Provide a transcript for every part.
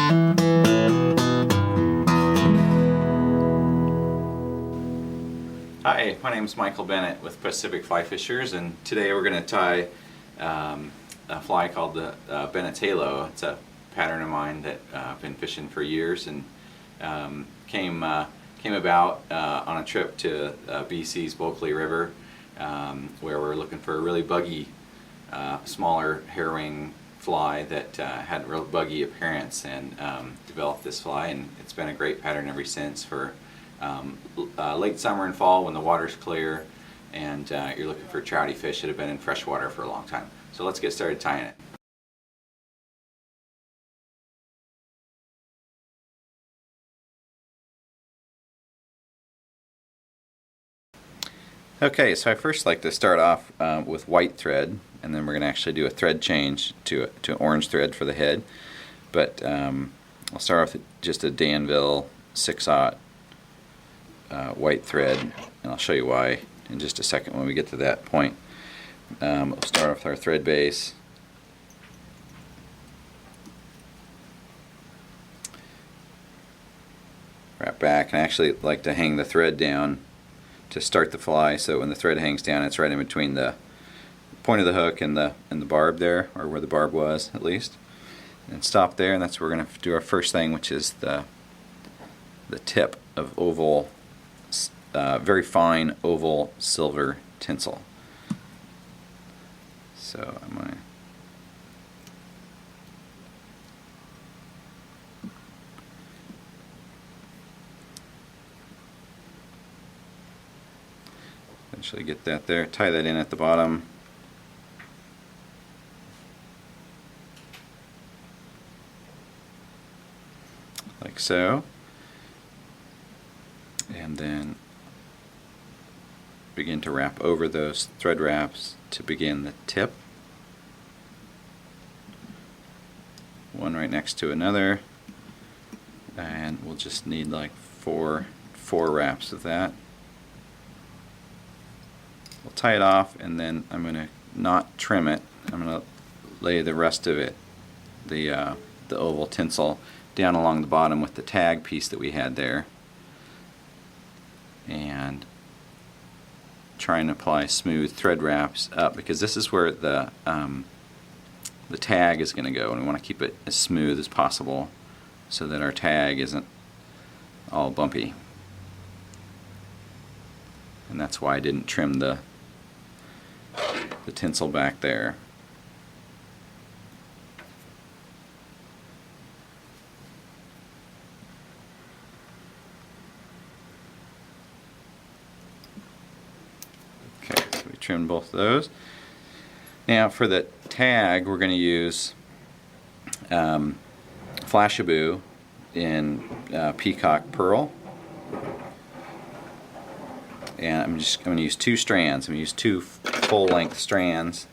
Hi, my name is Michael Bennett with Pacific Fly Fishers, and today we're going to tie a fly called the Bennett's Halo. It's a pattern of mine that I've been fishing for years, and came about on a trip to BC's Bulkley River, where we're looking for a really buggy, smaller hairwing fly that had a real buggy appearance, and developed this fly, and it's been a great pattern ever since for late summer and fall when the water's clear and you're looking for trouty fish that have been in fresh water for a long time. So let's get started tying it. Okay, so I first like to start off with white thread, and then we're going to actually do a thread change to orange thread for the head. But I'll start off with just a Danville 6/0 white thread, and I'll show you why in just a second when we get to that point. We'll start off with our thread base. Wrap back, and I actually like to hang the thread down to start the fly, so when the thread hangs down it's right in between the point of the hook and the barb there, or where the barb was at least. And stop there, and that's where we're going to do our first thing, which is the tip of oval, very fine oval silver tinsel. So I'm going to eventually get that there, tie that in at the bottom. Like so. And then begin to wrap over those thread wraps to begin the tip. One right next to another, and we'll just need like four wraps of that. We'll tie it off, and then I'm going to not trim it. I'm going to lay the rest of it, the oval tinsel, down along the bottom with the tag piece that we had there, and try and apply smooth thread wraps up, because this is where the tag is going to go, and we want to keep it as smooth as possible so that our tag isn't all bumpy. And that's why I didn't trim the tinsel back there. Okay, so we trimmed both of those. Now for the tag, we're going to use Flashabou in Peacock Pearl. And I'm going to use 2 strands. I'm going to use 2 full-length strands.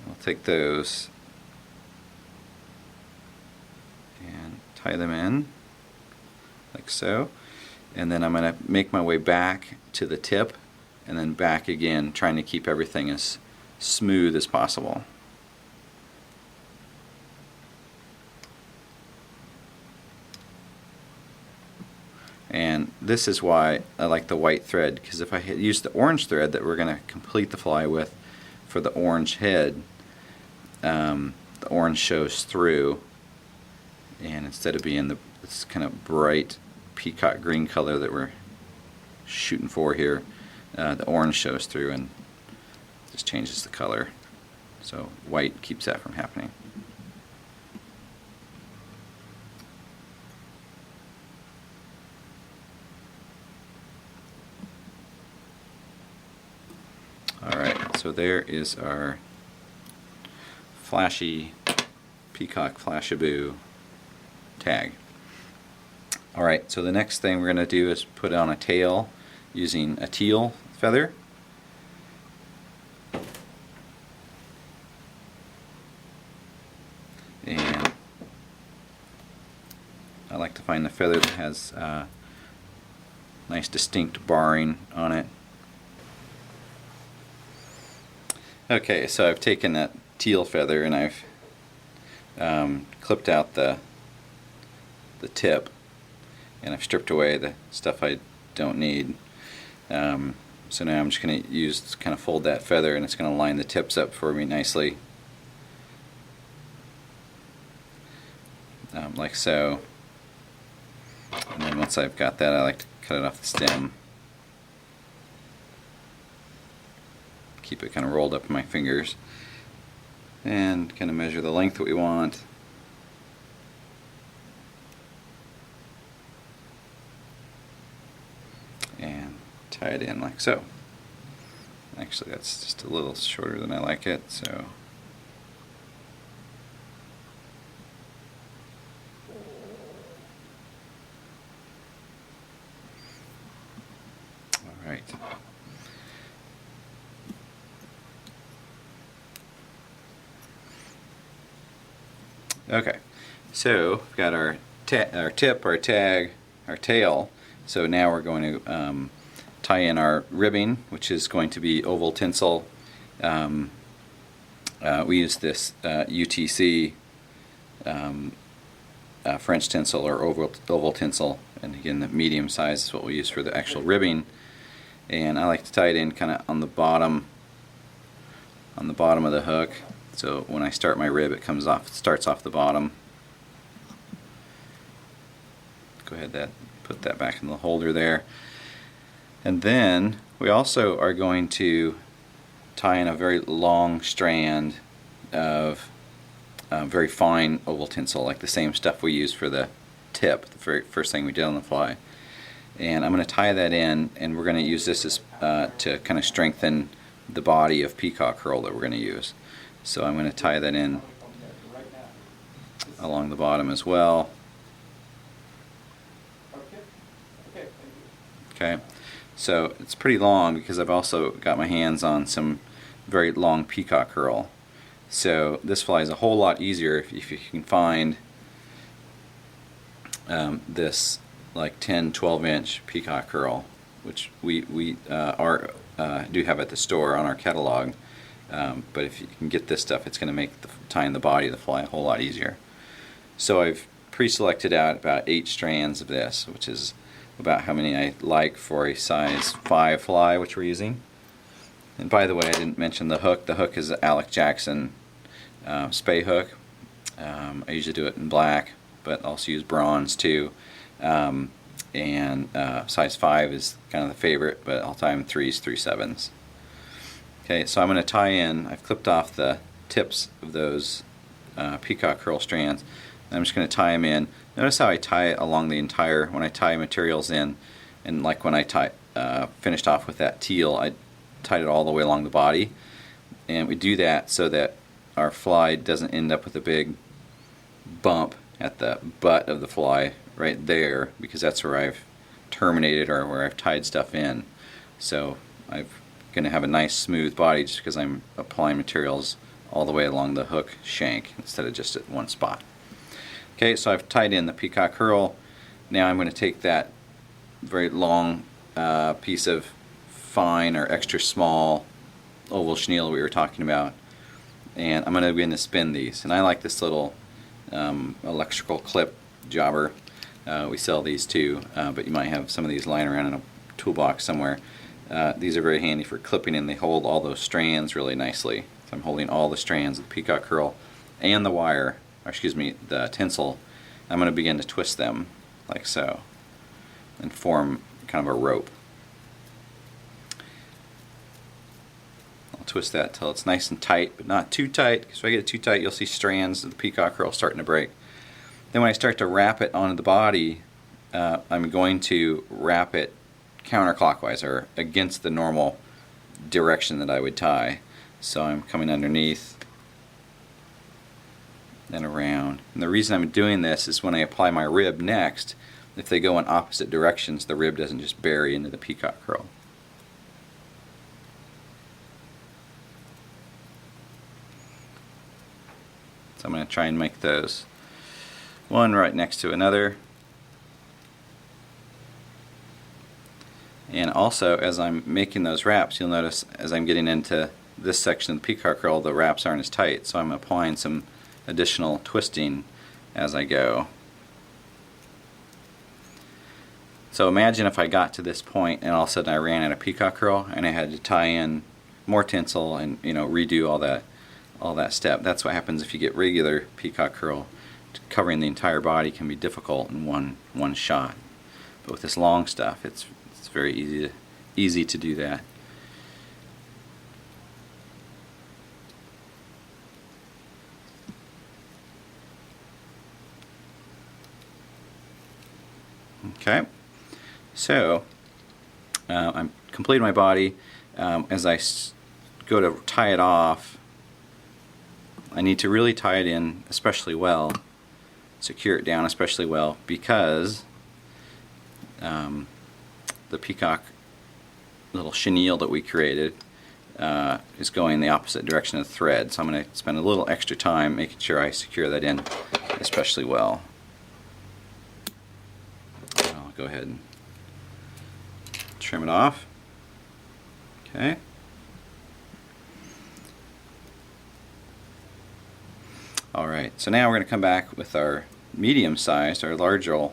I'll take those and tie them in like so, and then I'm going to make my way back to the tip and then back again, trying to keep everything as smooth as possible. And this is why I like the white thread, because if I had used the orange thread that we're going to complete the fly with for the orange head, the orange shows through, and instead of being this kind of bright peacock green color that we're shooting for here, the orange shows through and just changes the color. So white keeps that from happening. Alright, so there is our flashy Peacock Flashabou tag. Alright, so the next thing we're going to do is put on a tail using a teal feather. And I like to find the feather that has nice distinct barring on it. Okay, so I've taken that teal feather and I've clipped out the tip, and I've stripped away the stuff I don't need. So now I'm just going to kind of fold that feather, and it's going to line the tips up for me nicely, like so. And then once I've got that, I like to cut it off the stem. Keep it kind of rolled up in my fingers, and kind of measure the length that we want. And tie it in like so. Actually, that's just a little shorter than I like it, so all right. Okay, so we've got our tip, our tag, our tail. So now we're going to tie in our ribbing, which is going to be oval tinsel. We use this UTC French tinsel or oval tinsel, and again the medium size is what we use for the actual ribbing. And I like to tie it in kind of on the bottom of the hook. So when I start my rib, it starts off the bottom. Go ahead, put that back in the holder there. And then we also are going to tie in a very long strand of very fine oval tinsel, like the same stuff we use for the tip, the very first thing we did on the fly. And I'm going to tie that in, and we're going to use this as, to kind of strengthen the body of Peacock curl that we're going to use. So I'm going to tie that in along the bottom as well. Okay, so it's pretty long because I've also got my hands on some very long Peacock curl. So this fly is a whole lot easier if you can find this like 10-12 inch Peacock curl, which we do have at the store on our catalog. But if you can get this stuff, it's going to make tying the body of the fly a whole lot easier. So I've pre-selected out about 8 strands of this, which is about how many I like for a size 5 fly, which we're using. And by the way, I didn't mention the hook. The hook is an Alec Jackson spay hook. I usually do it in black, but also use bronze too. And size 5 is kind of the favorite, but I'll tie them 3s, 3/7s. Okay, so I'm going to tie in, I've clipped off the tips of those Peacock curl strands. I'm just going to tie them in. Notice how I tie it along the entire, when I tie materials in, and like when I finished off with that teal, I tied it all the way along the body. And we do that so that our fly doesn't end up with a big bump at the butt of the fly right there, because that's where I've terminated or where I've tied stuff in. So I'm going to have a nice smooth body just because I'm applying materials all the way along the hook shank instead of just at one spot. Okay, so I've tied in the Peacock curl. Now I'm going to take that very long piece of fine or extra small oval chenille we were talking about, and I'm going to begin to spin these. And I like this little electrical clip jobber. We sell these too, but you might have some of these lying around in a toolbox somewhere. These are very handy for clipping, and they hold all those strands really nicely. So I'm holding all the strands of the Peacock curl and the wire, or excuse me, the tinsel. I'm going to begin to twist them like so and form kind of a rope. I'll twist that till it's nice and tight, but not too tight, because if I get it too tight you'll see strands of the Peacock curl starting to break. Then when I start to wrap it onto the body, I'm going to wrap it counterclockwise or against the normal direction that I would tie. So I'm coming underneath and around. And the reason I'm doing this is when I apply my rib next, if they go in opposite directions, the rib doesn't just bury into the Peacock curl. So I'm going to try and make those one right next to another. And also, as I'm making those wraps, you'll notice as I'm getting into this section of the peacock curl, the wraps aren't as tight, so I'm applying some additional twisting as I go. So imagine if I got to this point and all of a sudden I ran out of peacock curl and I had to tie in more tinsel and redo all that step. That's what happens if you get regular peacock curl. Covering the entire body can be difficult in one shot. But with this long stuff, it's very easy to do that. Okay, so I'm completing my body. As I go to tie it off, I need to really tie it in especially well, secure it down especially well, because the peacock little chenille that we created is going the opposite direction of the thread. So I'm going to spend a little extra time making sure I secure that in especially well. I'll go ahead and trim it off. Okay. Alright, so now we're going to come back with our medium-sized, our larger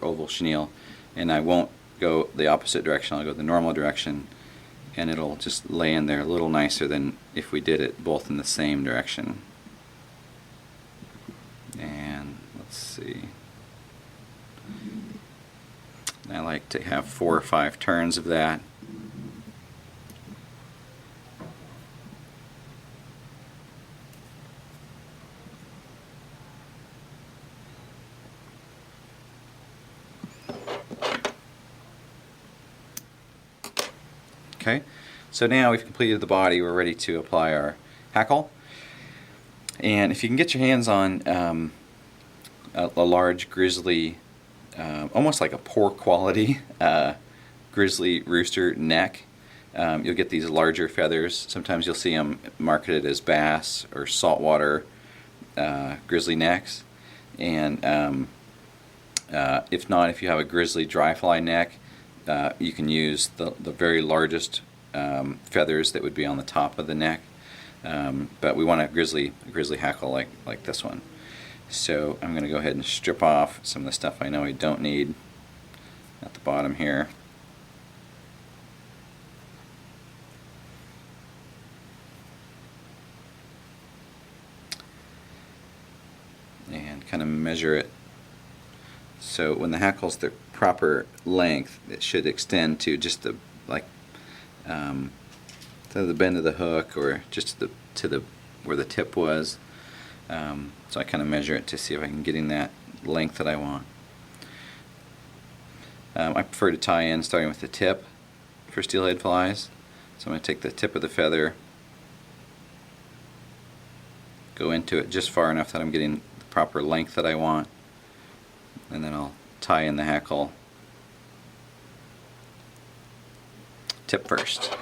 oval chenille, and I won't go the opposite direction, I'll go the normal direction, and it'll just lay in there a little nicer than if we did it both in the same direction. And let's see, I like to have 4 or 5 turns of that. Okay, so now we've completed the body, we're ready to apply our hackle. And if you can get your hands on a large grizzly, almost like a poor quality grizzly rooster neck, you'll get these larger feathers. Sometimes you'll see them marketed as bass or saltwater grizzly necks. And if not, if you have a grizzly dry fly neck, you can use the very largest feathers that would be on the top of the neck, but we want a grizzly hackle like this one. So I'm going to go ahead and strip off some of the stuff I know I don't need at the bottom here. And kind of measure it. So when the hackle's the proper length, it should extend to just the to the bend of the hook, or just to the where the tip was. So I kind of measure it to see if I can get in that length that I want. I prefer to tie in starting with the tip for steelhead flies. So I'm going to take the tip of the feather, go into it just far enough that I'm getting the proper length that I want, and then I'll tie in the hackle tip first.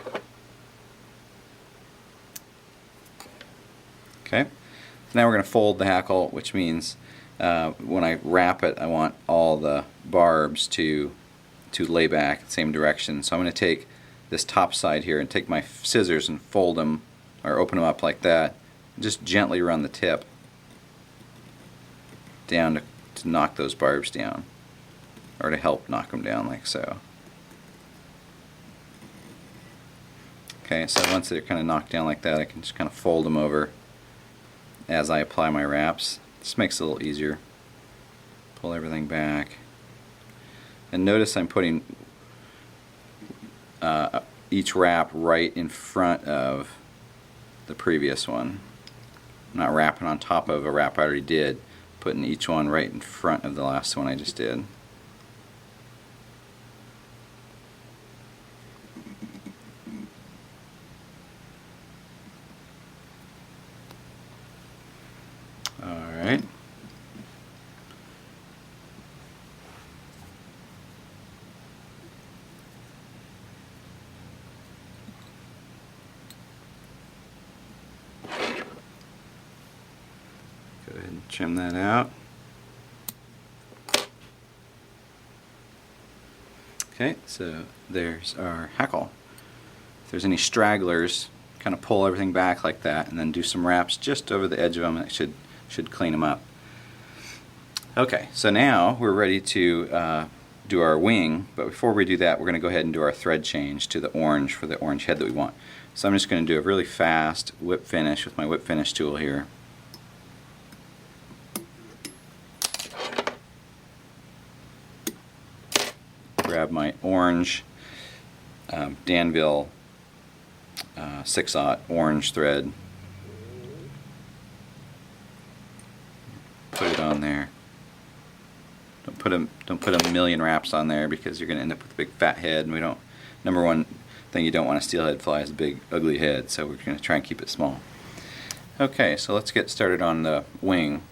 Okay, so now we're going to fold the hackle, which means when I wrap it, I want all the barbs to lay back the same direction. So I'm going to take this top side here and take my scissors and fold them, or open them up like that, and just gently run the tip down to knock those barbs down, or to help knock them down, like so. Okay, so once they're kind of knocked down like that, I can just kind of fold them over as I apply my wraps. This makes it a little easier. Pull everything back. And notice I'm putting each wrap right in front of the previous one. I'm not wrapping on top of a wrap I already did, putting each one right in front of the last one I just did. Alright. Go ahead and trim that out. Okay, so there's our hackle. If there's any stragglers kind of pull everything back like that, and then do some wraps just over the edge of them, and it should clean them up. Okay, so now we're ready to do our wing, but before we do that, we're going to go ahead and do our thread change to the orange for the orange head that we want. So I'm just going to do a really fast whip finish with my whip finish tool here. Grab my orange Danville 6/0 orange thread, put it on there. Don't put a million wraps on there, because you're going to end up with a big fat head, and we don't. Number one thing you don't want a steelhead fly is a big ugly head, so we're going to try and keep it small. Okay, so let's get started on the wing.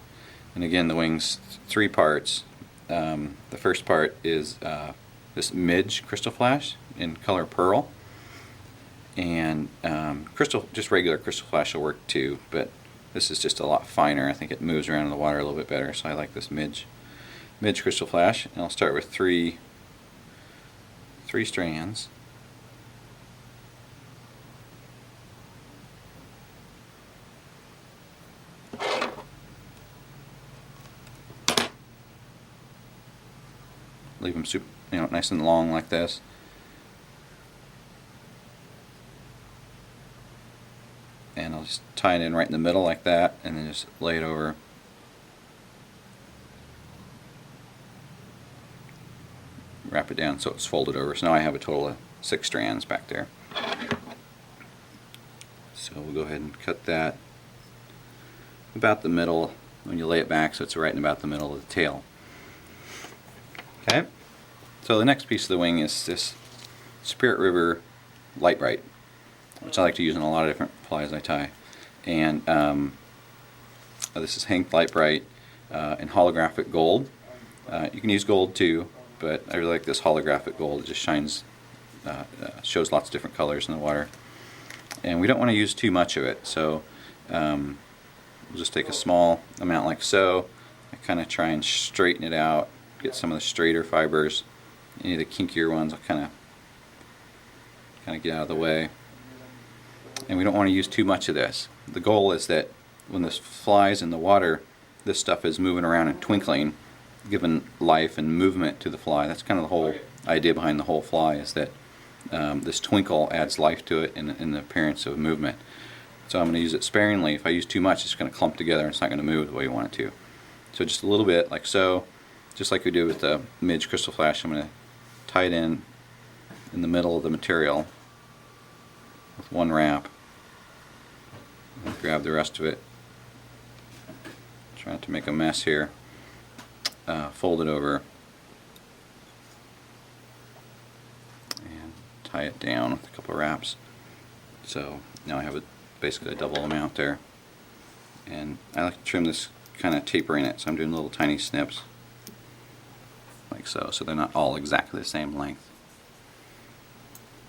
And again, the wing's 3 parts. The first part is this midge crystal flash in color pearl, and just regular crystal flash will work too, but this is just a lot finer. I think it moves around in the water a little bit better, so I like this midge crystal flash. And I'll start with three strands. Leave them nice and long like this. And I'll just tie it in right in the middle like that, and then just lay it over. Wrap it down so it's folded over. So now I have a total of 6 strands back there. So we'll go ahead and cut that about the middle when you lay it back, so it's right in about the middle of the tail. Okay, so the next piece of the wing is this Spirit River Light Bright, which I like to use in a lot of different flies I tie. And this is Hank Light Bright in holographic gold. You can use gold too, but I really like this holographic gold. It just shines, shows lots of different colors in the water. And we don't want to use too much of it, so we'll just take a small amount like so. I kind of try and straighten it out, get some of the straighter fibers. Any of the kinkier ones I'll kind of get out of the way. And we don't want to use too much of this. The goal is that when this flies in the water, this stuff is moving around and twinkling, giving life and movement to the fly. That's kind of the whole idea behind the whole fly, is that this twinkle adds life to it in the appearance of movement. So I'm going to use it sparingly. If I use too much, it's going to clump together and it's not going to move the way you want it to. So just a little bit, like so, just like we do with the midge crystal flash. I'm going to tie it in the middle of the material with one wrap. And grab the rest of it. Try not to make a mess here. Fold it over and tie it down with a couple of wraps. So now I have basically a double amount there. And I like to trim this kind of tapering it, so I'm doing little tiny snips like so they're not all exactly the same length.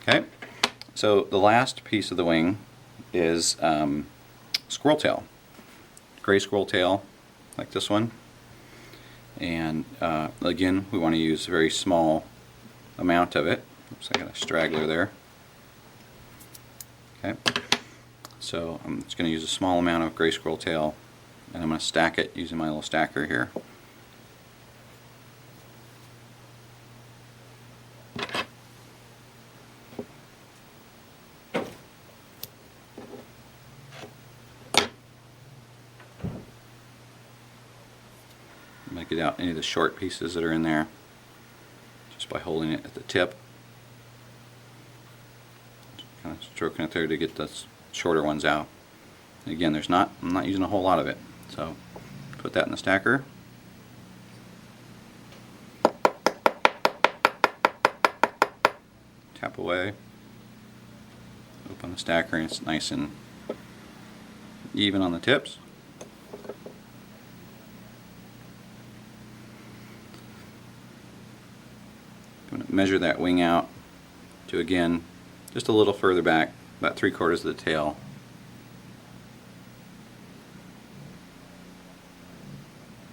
Okay, so the last piece of the wing is squirrel tail, gray squirrel tail like this one. And again, we want to use a very small amount of it. Oops, I got a straggler there. Okay, so I'm just going to use a small amount of gray squirrel tail, and I'm going to stack it using my little stacker here. I'm going to get out any of the short pieces that are in there just by holding it at the tip. Kind of stroking it there to get the shorter ones out. And again, I'm not using a whole lot of it. So put that in the stacker. Tap away. Open the stacker, and it's nice and even on the tips. I'm going to measure that wing out to, again, just a little further back, about 3/4 of the tail.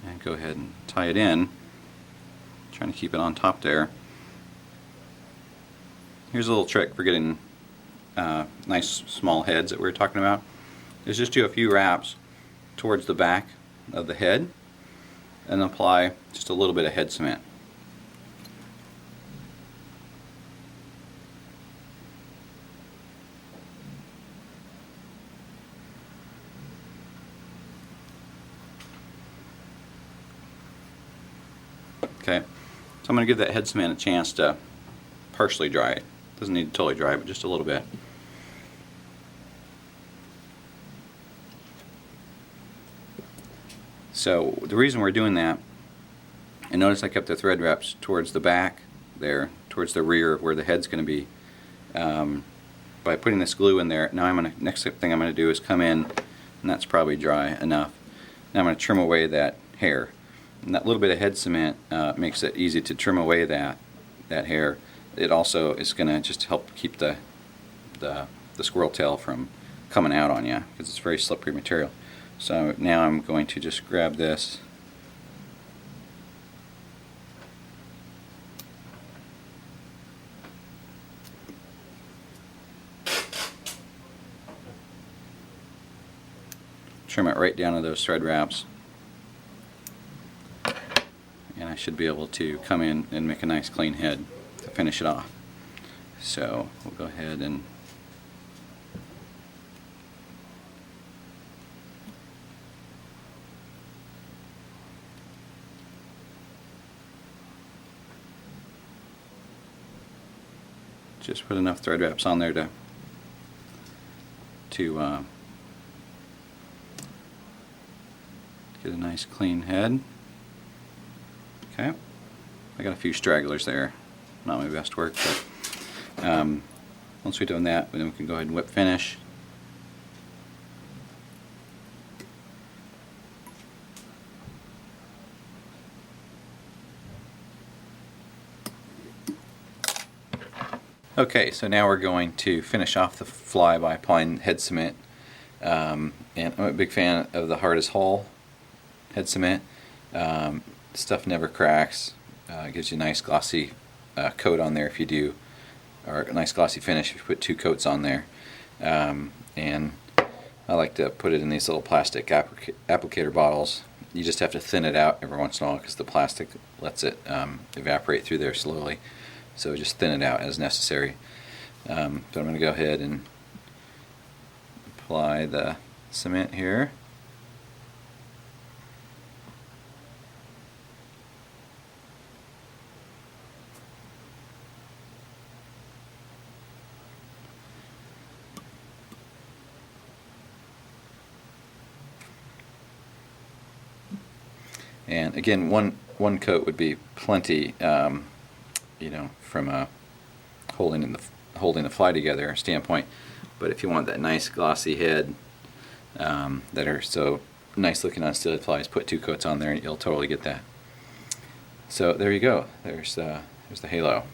And go ahead and tie it in, trying to keep it on top there. Here's a little trick for getting nice small heads that we were talking about, is just do a few wraps towards the back of the head and apply just a little bit of head cement. Okay, so I'm going to give that head cement a chance to partially dry it. Doesn't need to totally dry, but just a little bit. So the reason we're doing that, and notice I kept the thread wraps towards the back there, towards the rear where the head's going to be. By putting this glue in there, now next thing I'm going to do is come in, and that's probably dry enough. Now I'm going to trim away that hair. And that little bit of head cement makes it easy to trim away that hair. It also is going to just help keep the squirrel tail from coming out on you, because it's very slippery material. So now I'm going to just grab this, trim it right down to those thread wraps, and I should be able to come in and make a nice clean head to finish it off. So we'll go ahead and just put enough thread wraps on there to get a nice clean head. Okay, I got a few stragglers there, not my best work, but once we've done that, then we can go ahead and whip finish. Okay, so now we're going to finish off the fly by applying head cement, and I'm a big fan of the hardest hull head cement. Stuff never cracks. It gives you a nice glossy coat on there if you do, or a nice glossy finish if you put 2 coats on there. And I like to put it in these little plastic applicator bottles. You just have to thin it out every once in a while because the plastic lets it evaporate through there slowly. So just thin it out as necessary. So I'm going to go ahead and apply the cement here. And again, one coat would be plenty, you know, from holding the fly together standpoint. But if you want that nice glossy head that are so nice looking on steelhead flies, put 2 coats on there and you'll totally get that. So there you go. There's the halo.